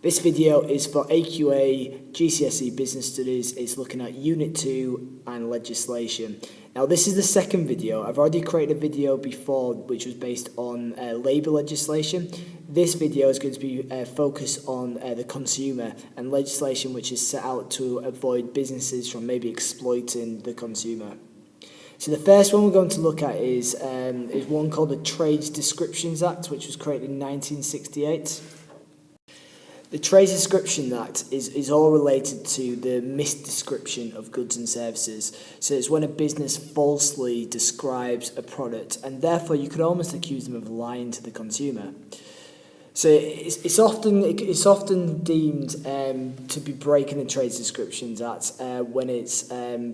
This video is for AQA GCSE Business Studies. It's looking at Unit 2 and legislation. Now this is the second video. I've already created a video before which was based on labour legislation. This video is going to be focused on the consumer and legislation which is set out to avoid businesses from maybe exploiting the consumer. So the first one we're going to look at is one called the Trades Descriptions Act, which was created in 1968. The Trades Description Act is all related to the misdescription of goods and services. So it's when a business falsely describes a product, and therefore you could almost accuse them of lying to the consumer. So it's often deemed to be breaking the Trades Descriptions Act when it's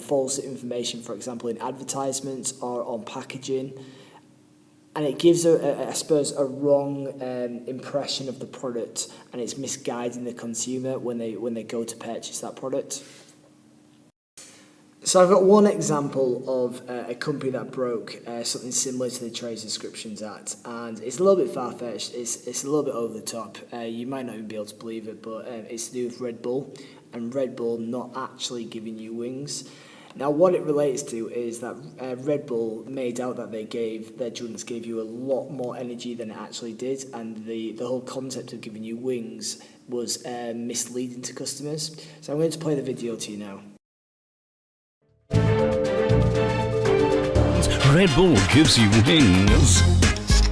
false information, for example, in advertisements or on packaging. And it gives, I suppose, a wrong impression of the product, and it's misguiding the consumer when they go to purchase that product. So I've got one example of a company that broke something similar to the Trades Descriptions Act, and it's a little bit far-fetched, it's a little bit over the top. You might not even be able to believe it, but it's to do with Red Bull, and Red Bull not actually giving you wings. Now, what it relates to is that Red Bull made out that their drinks gave you a lot more energy than it actually did, and the whole concept of giving you wings was misleading to customers. So I'm going to play the video to you now. Red Bull gives you wings.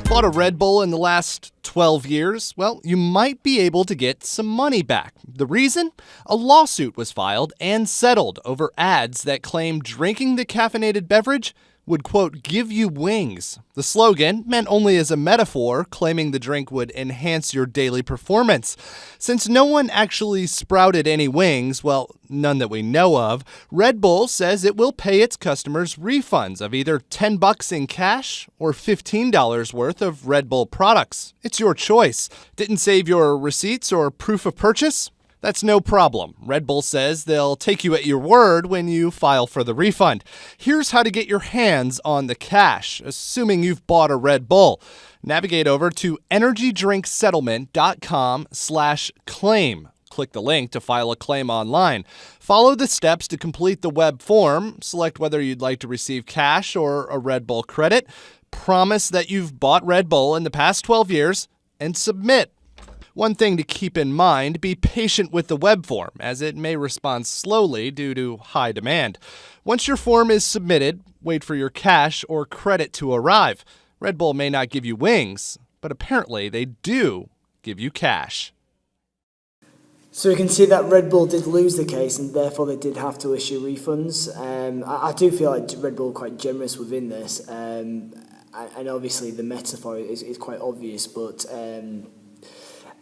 Bought a Red Bull in the last 12 years? Well, you might be able to get some money back. The reason? A lawsuit was filed and settled over ads that claimed drinking the caffeinated beverage would, quote, give you wings. The slogan meant only as a metaphor, claiming the drink would enhance your daily performance. Since no one actually sprouted any wings, well, none that we know of, Red Bull says it will pay its customers refunds of either $10 in cash or $15 worth of Red Bull products. It's your choice. Didn't save your receipts or proof of purchase? That's no problem. Red Bull says they'll take you at your word when you file for the refund. Here's how to get your hands on the cash, assuming you've bought a Red Bull. Navigate over to energydrinksettlement.com/claim. Click the link to file a claim online. Follow the steps to complete the web form. Select whether you'd like to receive cash or a Red Bull credit. Promise that you've bought Red Bull in the past 12 years and submit. One thing to keep in mind, be patient with the web form, as it may respond slowly due to high demand. Once your form is submitted, wait for your cash or credit to arrive. Red Bull may not give you wings, but apparently they do give you cash. So we can see that Red Bull did lose the case, and therefore they did have to issue refunds. I do feel like Red Bull are quite generous within this, and obviously the metaphor is quite obvious, but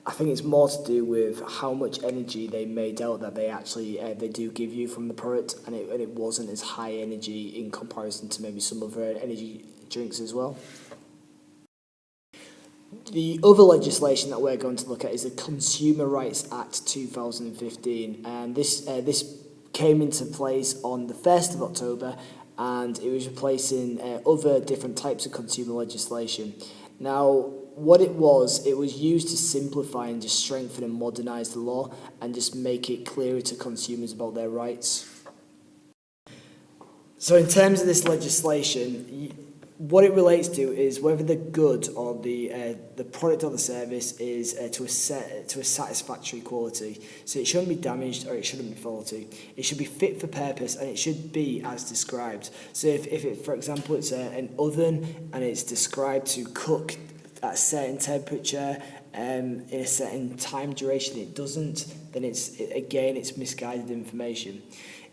I think it's more to do with how much energy they made out that they actually they do give you from the product, and it wasn't as high energy in comparison to maybe some other energy drinks as well. The other legislation that we're going to look at is the Consumer Rights Act 2015, and this came into place on the 1st of October, and it was replacing other different types of consumer legislation. Now, what it was used to simplify and just strengthen and modernise the law and just make it clearer to consumers about their rights. So in terms of this legislation, what it relates to is whether the good or the product or the service is to a satisfactory quality. So it shouldn't be damaged or it shouldn't be faulty. It should be fit for purpose and it should be as described. So if it, for example, it's an oven and it's described to cook at a certain temperature in a certain time duration, it doesn't, then it's misguided information.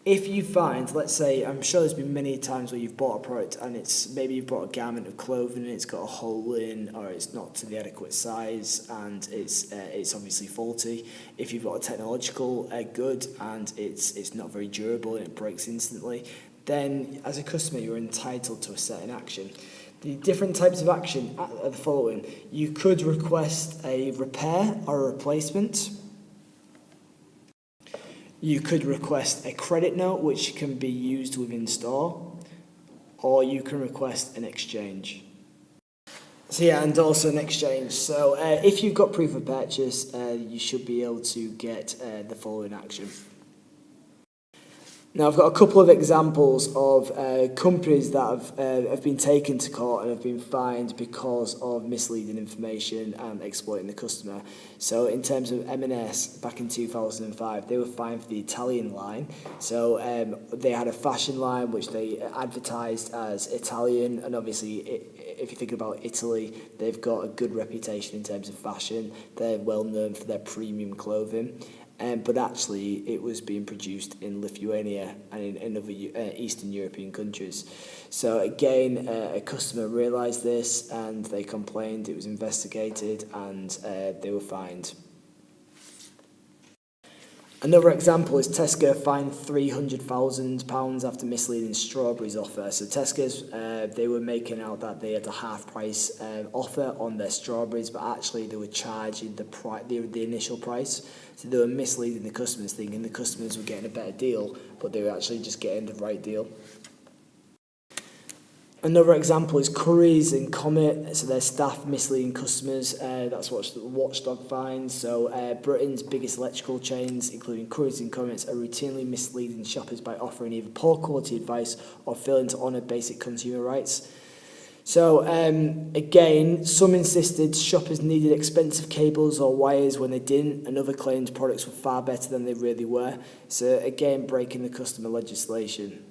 If you find, let's say, I'm sure there's been many times where you've bought a product and maybe you've bought a garment of clothing and it's got a hole in, or it's not to the adequate size and it's obviously faulty. If you've got a technological good and it's not very durable and it breaks instantly, then as a customer you're entitled to a certain action. The different types of action are the following. You could request a repair or a replacement. You could request a credit note, which can be used within store, or you can request an exchange. So yeah, and also an exchange. So if you've got proof of purchase, you should be able to get the following action. Now, I've got a couple of examples of companies that have been taken to court and have been fined because of misleading information and exploiting the customer. So in terms of M&S, back in 2005, they were fined for the Italian line. So they had a fashion line which they advertised as Italian, and obviously if you think about Italy, they've got a good reputation in terms of fashion. They're well known for their premium clothing. But actually, it was being produced in Lithuania and in other Eastern European countries. So again, a customer realised this and they complained, it was investigated, and they were fined. Another example is Tesco fined £300,000 after misleading strawberries offer. So Tesco's, they were making out that they had a half price offer on their strawberries, but actually they were charging the initial price. So they were misleading the customers, thinking the customers were getting a better deal, but they were actually just getting the right deal. Another example is Currys and Comet, so their staff misleading customers. That's what the Watchdog finds. So Britain's biggest electrical chains, including Currys and Comet, are routinely misleading shoppers by offering either poor quality advice or failing to honour basic consumer rights. So again, some insisted shoppers needed expensive cables or wires when they didn't, and other claimed products were far better than they really were. So again, breaking the customer legislation.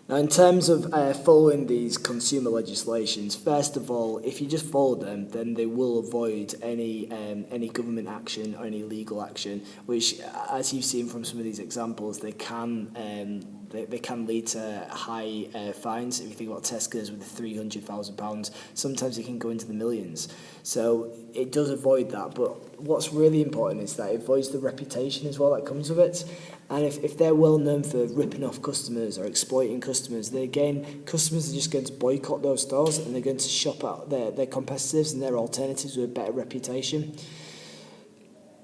Now, in terms of following these consumer legislations, first of all, if you just follow them, then they will avoid any government action or any legal action, which, as you've seen from some of these examples, they can lead to high fines. If you think about Tesco's with the £300,000, sometimes it can go into the millions. So it does avoid that. But what's really important is that it avoids the reputation as well that comes with it. And if they're well known for ripping off customers or exploiting customers, then again, customers are just going to boycott those stores and they're going to shop at their competitors and their alternatives with a better reputation.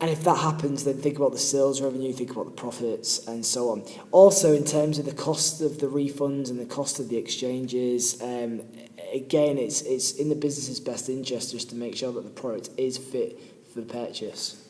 And if that happens, then think about the sales revenue, think about the profits, and so on. Also, in terms of the cost of the refunds and the cost of the exchanges, again, it's in the business's best interest just to make sure that the product is fit for purchase.